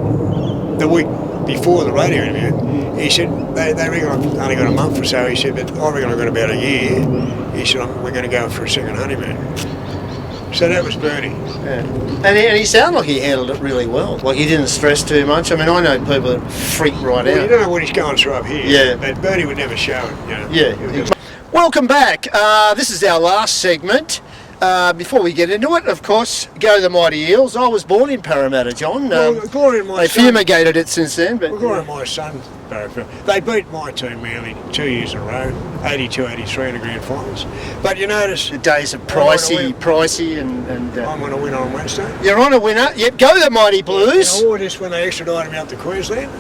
the week before the radio interview, he said, they reckon I've only got a month or so. He said, but I reckon I've got about a year. He said, we're going to go for a second honeymoon. So that was Burnie. Yeah. And he sounded like he handled it really well. Like he didn't stress too much. I mean, I know people that freak right out. You don't know what he's going through up here. Yeah. But Burnie would never show it. You know? Yeah. Welcome back. This is our last segment. Before we get into it, of course, go the Mighty Eels. I was born in Parramatta, John. Glory in my they son. fumigated it since then. But Glory in my son. They beat my team nearly 2 years in a row, 82-83 in the grand finals. But you notice the days of Pricey and I'm going to win on Wednesday. You're on a winner. Yep, go the Mighty Blues. I wore this when they extradited me up to Queensland.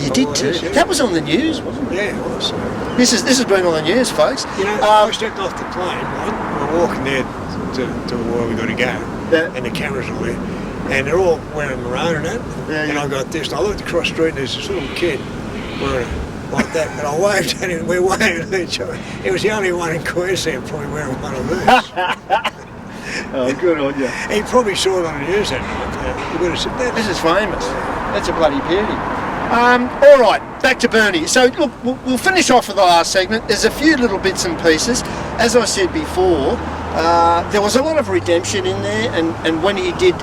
You did too. Yeah. That was on the news, wasn't it? Yeah, it was. This has been on the news, folks. You know, I stepped off the plane, right? We're walking there to where we got to go, and the cameras are there, and they're all wearing maroon and that, and I got this, and I looked across the street and there's this little kid wearing like that, and I waved at him, we waved at each other. He was the only one in Queensland probably wearing one of these. Oh, good on you. He probably saw it on the news that night. He would have said that. This is famous. That's a bloody beauty. All right, back to Burnie. So look, we'll finish off with the last segment. There's a few little bits and pieces. As I said before, there was a lot of redemption in there, and when he did,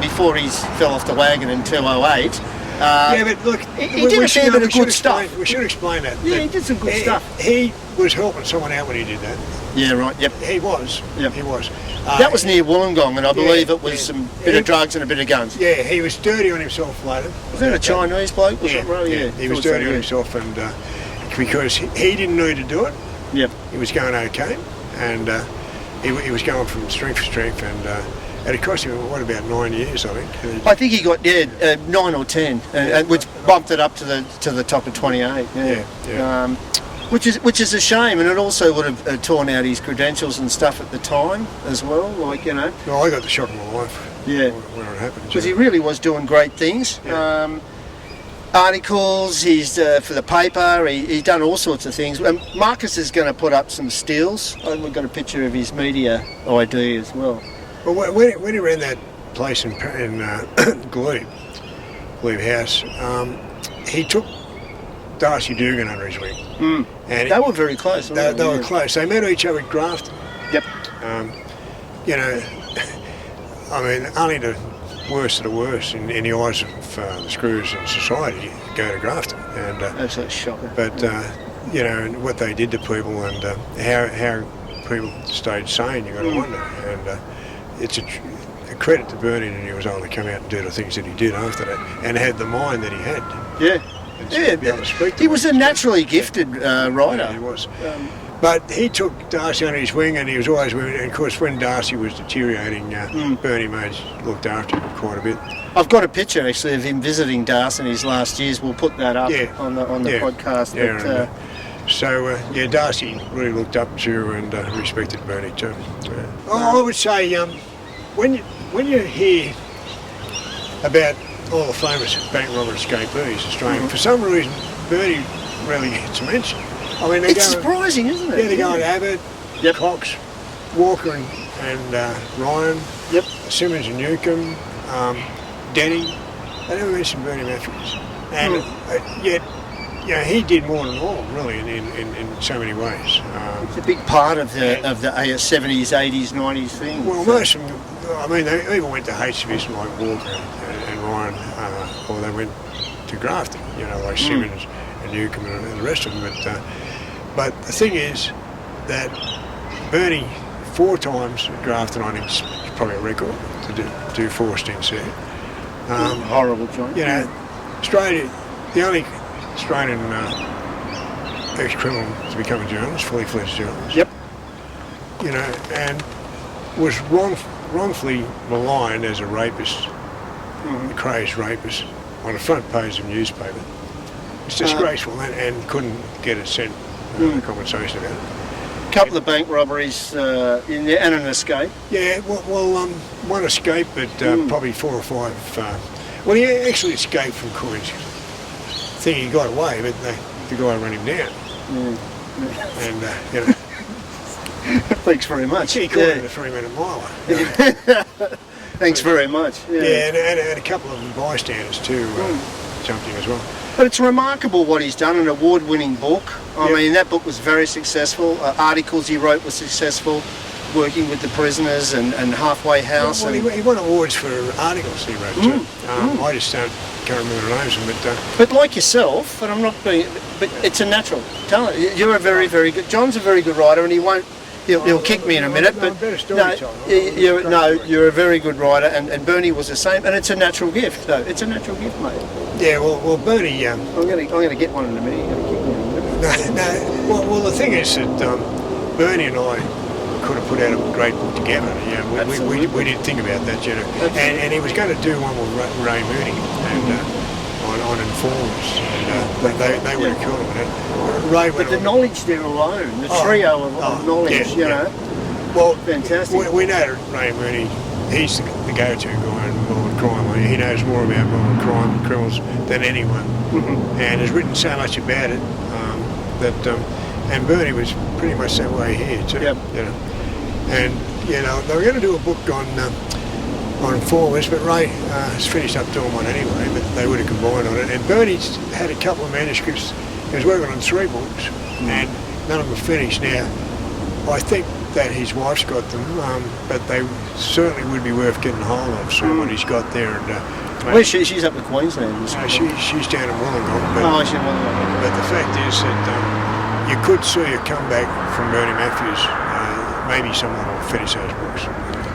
before he fell off the wagon in 2008. Yeah, but look, he did a fair bit of good stuff. We should explain that. Yeah, he did some good stuff. He was helping someone out when he did that. Yeah, right. Yep. He was. Yep. He was. That was near Wollongong, and I believe it was some bit of drugs and a bit of guns. Yeah, he was dirty on himself later. Was that a Chinese bloke? Yeah, he was dirty on himself, and because he didn't need to do it. Yep. He was going okay, and he was going from strength to strength, and it cost him about 9 years, I think. I think he got 9 or 10, which bumped it up to the top of 28. Yeah. Which is a shame, and it also would have torn out his credentials and stuff at the time as well. Like, you know. Well, I got the shock of my life. Yeah. When it happened. Because he really was doing great things. Yeah. Articles, he's for the paper, he's done all sorts of things. Maccas is going to put up some stills. We've got a picture of his media ID as well. Well, when he ran that place in Glebe House, he took Darcy Dugan under his wing. Mm. And they were very close. They were close. They met each other at Grafton. Yep. You know, I mean, only the worst of the worst in the eyes of the screws in society go to Grafton. And absolute shocker. But you know, what they did to people and how people stayed sane, you got to wonder. And it's a credit to Burnie that he was able to come out and do the things that he did after that, and had the mind that he had. Yeah. He was a naturally gifted writer. Yeah, he was. But he took Darcy under his wing, and he was always with him. And of course, when Darcy was deteriorating, Burnie Mathews looked after him quite a bit. I've got a picture actually of him visiting Darcy in his last years. We'll put that up on the podcast. Yeah, so Darcy really looked up to and respected Burnie too. I would say when you hear about all the famous bank robber escapees Australian, for some reason Burnie really gets mentioned. I mean, it's surprising, isn't it? Yeah, they're going Abbott, Cox, Walker and Ryan, Simmons and Newcomb, Denny. They never mentioned Burnie Mathews, and yet. Yeah, he did more than all, really, in so many ways. It's a big part of the 70s, 80s, 90s thing. Well, most of them, I mean, they even went to HBS like Walker and Ryan, or they went to Grafton, you know, like Simmons and Newcomb and the rest of them. But the thing is that Burnie 4 times at Grafton, I think it's probably a record to do 4 stints there. Horrible joint. You know, Australia, the only Australian ex-criminal to become a journalist, fully fledged journalist. Yep. You know, and was wrongfully maligned as a rapist, a crazed rapist, on the front page of a newspaper. It's disgraceful, and couldn't get a cent compensation about it. A couple of bank robberies in there and an escape. Yeah, well, one escape, but probably 4 or 5. Well, he actually escaped from Queens. I think he got away, but the guy ran him down. And, you know. Thanks very much. He caught him in a 3-minute miler. Thanks very much. Yeah, and a couple of bystanders too jumped in as well. But it's remarkable what he's done, an award-winning book. I mean, that book was very successful. Articles he wrote were successful, working with the prisoners and Halfway House. Well, he won awards for articles he wrote too. I just can't remember the names of them. But like yourself, and I'm not being, but it's a natural talent. You're a very, very good. John's a very good writer, and he won't. He'll kick me in a minute, but you're a very good writer, and Burnie was the same, and it's a natural gift, though. It's a natural gift, mate. Yeah, well, Burnie. I'm gonna get one in a minute. You're gonna kick me in a minute. Well, the thing is that Burnie and I could have put out a great book together. We didn't think about that, you know. And he was going to do one with Ray Mooney and on informers. And they would have killed him with that. Ray but the knowledge there alone, the trio of knowledge, you know. Well, fantastic. We know that Ray Mooney, he's the go-to guy in violent crime. He knows more about violent crime and criminals than anyone, and has written so much about it that. And Burnie was pretty much that way here too. Yep. You know. And they were going to do a book on informers, but Ray has finished up doing one anyway. But they would have combined on it. And Burnie's had a couple of manuscripts. He was working on 3 books, and none of them are finished now. I think that his wife's got them, but they certainly would be worth getting hold of. So what he's got there, and Where's she? She's up in Queensland. she's down in Wollongong. Oh, she's in Wollongong. But the fact is that you could see a comeback from Burnie Mathews. Maybe someone will finish those books.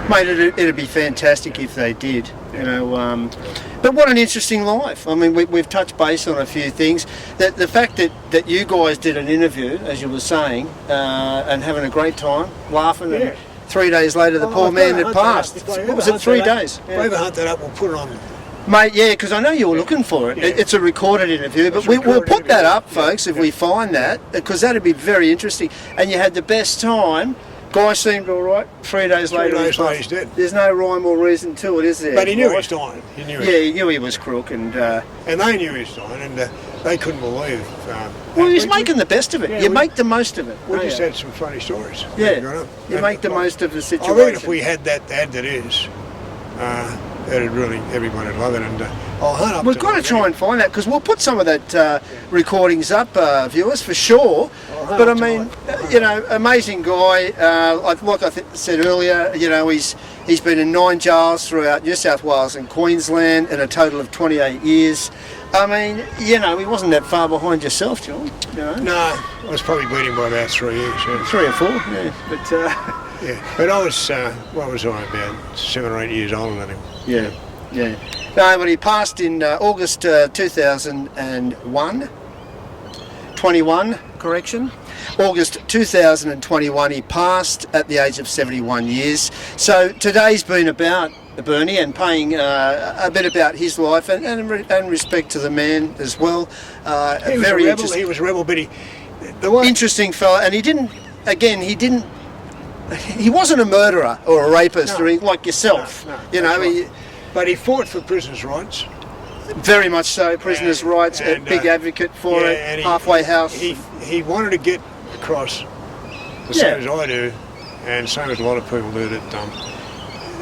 Mate, it'd be fantastic if they did, But what an interesting life. I mean, we've touched base on a few things. That the fact that you guys did an interview, as you were saying, and having a great time, laughing, and 3 days later the poor man had passed. What was it, 3 days? If I ever hunt that up, we'll put it on. Mate, yeah, because I know you were looking for it. Yeah. It's a recorded interview, but we'll put that up, folks, if we find that, because that'd be very interesting. And you had the best time. Guy seemed all right. 3 days later, he's dead. There's no rhyme or reason to it, is there? But he knew he was dying. He knew he was crook, and they knew he was dying, and they couldn't believe. Well, he's making the best of it. Yeah, you make the most of it. We just had some funny stories. Yeah, you make the most of the situation. I reckon if we had that ad that is, everyone would love it. And I'll hunt up. We've got to try and find that, because we'll put some of that recordings up, viewers, for sure. But I mean, amazing guy. Like I said earlier, he's been in 9 jails throughout New South Wales and Queensland in a total of 28 years. I mean, he wasn't that far behind yourself, John. No, I was probably beating by about 3 years. Yeah. 3 or 4, yeah. But yeah, but I was what was I, about 7 or 8 years older than him. Yeah. No, but he passed in August 2001. 21, correction. August 2021, he passed at the age of 71 years. So today's been about Burnie and paying a bit about his life and respect to the man as well. He was a rebel, but interesting fella, and he wasn't a murderer or a rapist or like yourself. No, but he fought for prisoners' rights. Very much so, prisoners' rights, a big advocate for it, halfway house. He wanted to get across the same as I do, and same as a lot of people do, that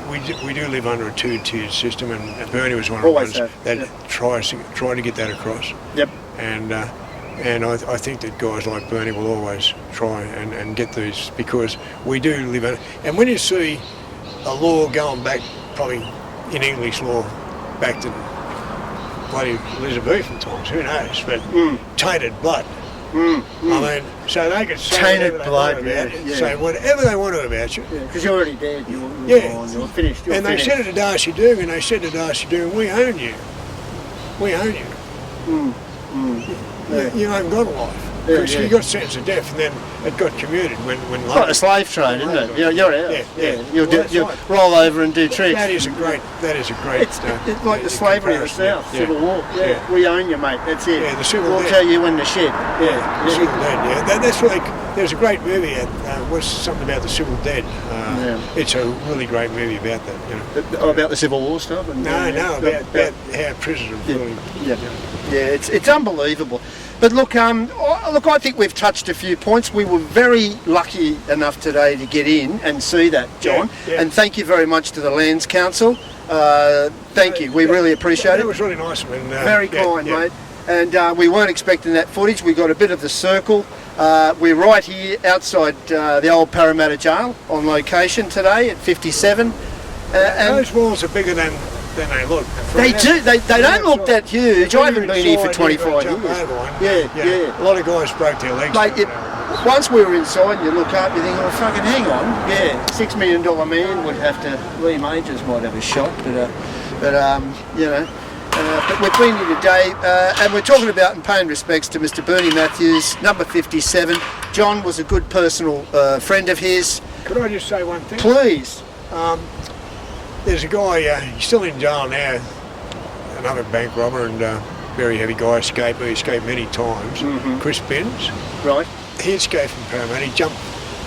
we do live under a 2-tiered system, and Burnie was one of the ones that tried to get that across. Yep. And I think that guys like Burnie will always try and get these, because we do live under. And when you see a law going back, probably in English law, back to bloody Elizabethan times, who knows, but tainted blood. I mean, so they could say tainted blood, say whatever they want to about you. Because you're already dead, you're gone, you're finished. And they said it to Darcy Dugan, and they said to Darcy Dugan, we own you. We own you. You haven't got a life. Because he got sentenced to death, and then it got commuted when like a slave trade, isn't it? You're out. You'll roll over and do tricks. That is a great. It's like the slavery of the South, Civil War. Yeah, we own you, mate. That's it. Yeah, the Civil We'll tell you when to shed. The Civil Dead. Yeah, that's like. There's a great movie. What's something about the Civil Dead? It's a really great movie about that. About the Civil War stuff. And, about how prisoners are feeling. It's unbelievable. But look, I think we've touched a few points. We were very lucky enough today to get in and see that, John. And thank you very much to the Lands Council. Thank you. We really appreciate it. It was really nice. Very kind, mate. And we weren't expecting that footage. We got a bit of the circle. We're right here outside the Old Parramatta Jail on location today at 57. And those walls are bigger than they look. They do. They don't look that huge. I haven't been here for 25 years. Yeah. A lot of guys broke their legs. Mate, once we were inside, you look up, you think, oh, fucking hang on. Yeah, $6 million man would have to. Lee Majors might have a shot, but we've been here today, and we're talking about and paying respects to Mr. Burnie Mathews, number 57. John was a good personal friend of his. Could I just say one thing? Please. There's a guy, he's still in jail now, another bank robber and very heavy guy, he escaped many times, Chris Binns. Right. He escaped from Parramatta, he jumped,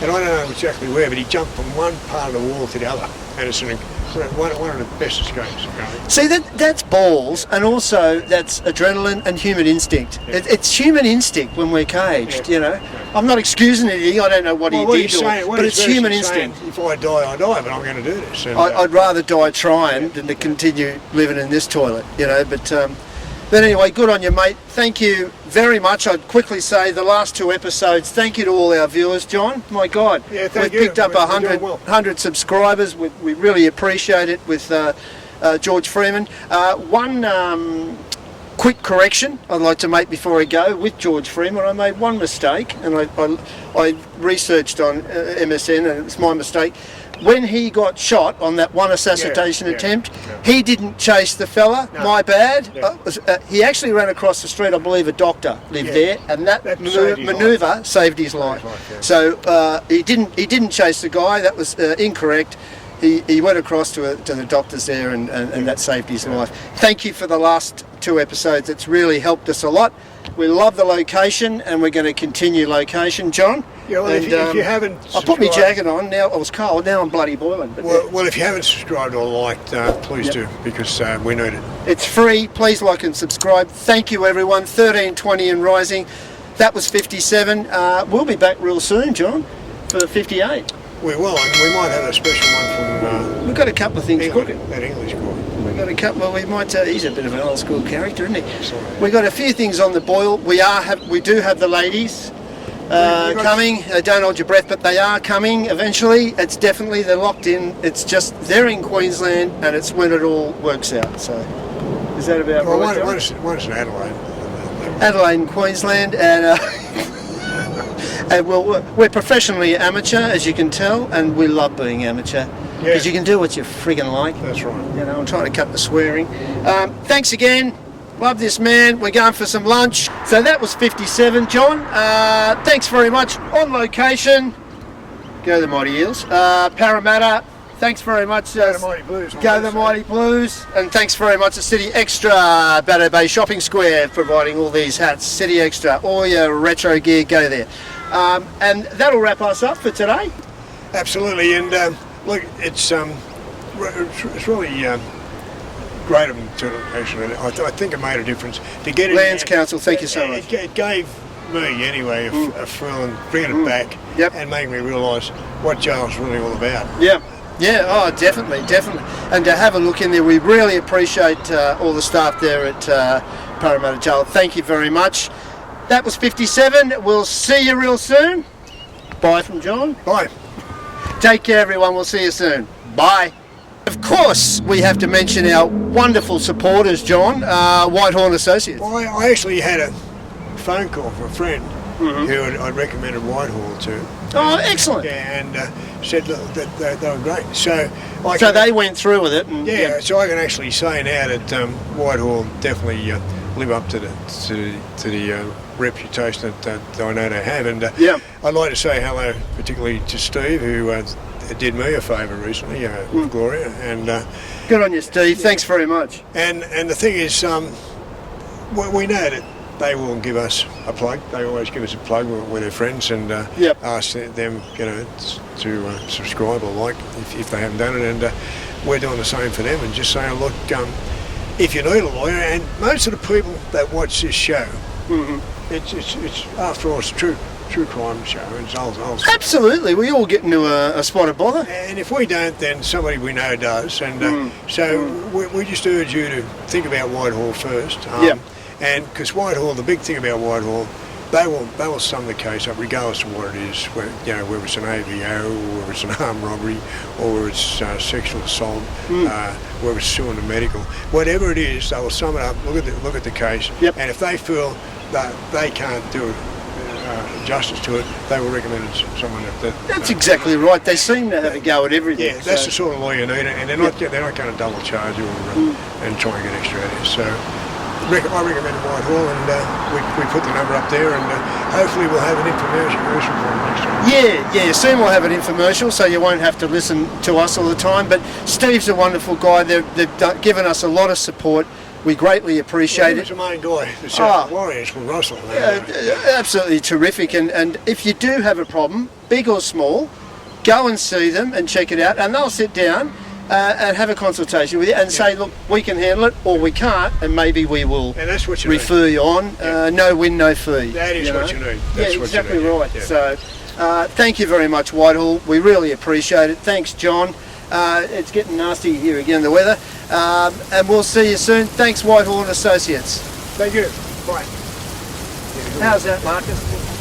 and I don't know exactly where, but he jumped from one part of the wall to the other, and it's an one of the best escapes going. See, that's balls, and also that's adrenaline and human instinct. It's human instinct when we're caged, you know. I'm not excusing anything, I don't know what he did, but it's human instinct. If I die, I die, but I'm going to do this. And, I'd rather die trying than to continue living in this toilet, you know, but anyway, good on you, mate. Thank you very much. I'd quickly say the last 2 episodes, thank you to all our viewers, John. My God, we've picked up 100 subscribers. We really appreciate it with George Freeman. One quick correction I'd like to make before I go with George Freeman. I made one mistake, and I researched on MSN, and it's my mistake. When he got shot on that one assassination attempt, he didn't chase the fella. No. My bad. He actually ran across the street. I believe a doctor lived there, and that manoeuvre saved his life. So he didn't chase the guy. That was incorrect. He went across to the doctors there, and that saved his life. Thank you for the last 2 episodes. It's really helped us a lot. We love the location, and we're going to continue location, John. Yeah, well, if you haven't I put my jacket on, now it was cold, now I'm bloody boiling. But well, if you haven't subscribed or liked, please do, because we need it. It's free, please like and subscribe. Thank you everyone, 1320 and rising. That was 57. We'll be back real soon, John, for 58. We will, and we might have a special one from... We've got a couple of things cooking. That English boy. We've got a couple, well, we might, he's a bit of an old school character, isn't he? We've got a few things on the boil. We do have the ladies coming. Don't hold your breath, but they are coming eventually. It's definitely, they're locked in. It's just, they're in Queensland, and it's when it all works out. So, is that about right? One's in Adelaide. Adelaide and Queensland, and we're professionally amateur, as you can tell, and we love being amateur. Because you can do what you friggin' like. That's right. You know, I'm trying to cut the swearing. Thanks again. Love this man. We're going for some lunch. So that was 57, John. Thanks very much. On location. Go the Mighty Eels. Parramatta. Thanks very much. Go the Mighty Blues. Go the Mighty Blues. And thanks very much to City Extra, Bateau Bay Shopping Square, providing all these hats. City Extra. All your retro gear, go there. And that'll wrap us up for today. Absolutely. And look, it's really great of them to actually. I think it made a difference to get it. Lands Council, thank you so much. It gave me anyway a feeling, bringing it back, and making me realise what jail's really all about. Yeah, oh, definitely. And to have a look in there, we really appreciate all the staff there at Parramatta Jail. Thank you very much. That was 57. We'll see you real soon. Bye from John. Bye. Take care, everyone. We'll see you soon. Bye. Of course, we have to mention our wonderful supporters, John, Whitehorn Associates. Well, I actually had a phone call from a friend who I'd recommended Whitehall to. Oh, excellent. Yeah, and said that they were great. So they went through with it. And, so I can actually say now that Whitehall definitely live up to the reputation that I know they have. And I'd like to say hello particularly to Steve, who did me a favour recently with Gloria. And good on you, Steve. Thanks very much. And the thing is, we know that they will give us a plug. They always give us a plug with their friends and ask them, to subscribe or like if they haven't done it. And we're doing the same for them and just saying, look, if you need a lawyer, and most of the people that watch this show, it's after all, it's a true crime show. It's old. Absolutely, we all get into a spot of bother. And if we don't, then somebody we know does. And so we just urge you to think about Whitehall first. And because Whitehall, the big thing about Whitehall, they will sum the case up regardless of what it is, whether it's an AVO, or whether it's an armed robbery, or whether it's sexual assault, whether it's suing a medical, whatever it is, they will sum it up. Look at the case, and if they feel that they can't do justice to it, they will recommend it to someone That's exactly right. They seem to have a go at everything. Yeah, that's the sort of lawyer you need, and they're not going to double charge you and try and get extra out of you. So. I recommend Whitehall, and we put the number up there, and hopefully we'll have an infomercial for them next time. Yeah, soon we'll have an infomercial, so you won't have to listen to us all the time. But Steve's a wonderful guy. They've given us a lot of support. We greatly appreciate it. He's the main guy. The Warriors called Russell. Absolutely terrific. And if you do have a problem, big or small, go and see them and check it out, and they'll sit down and have a consultation with you and say, look, we can handle it or we can't, and maybe we will And that's what you refer you on. No win, no fee. That is what you need. That's Yeah, what exactly you need. right. Yeah. So thank you very much, Whitehall. We really appreciate it. Thanks, John. It's getting nasty here again, the weather. And we'll see you soon. Thanks, Whitehall and Associates. Thank you. Bye. How's that, Marcus?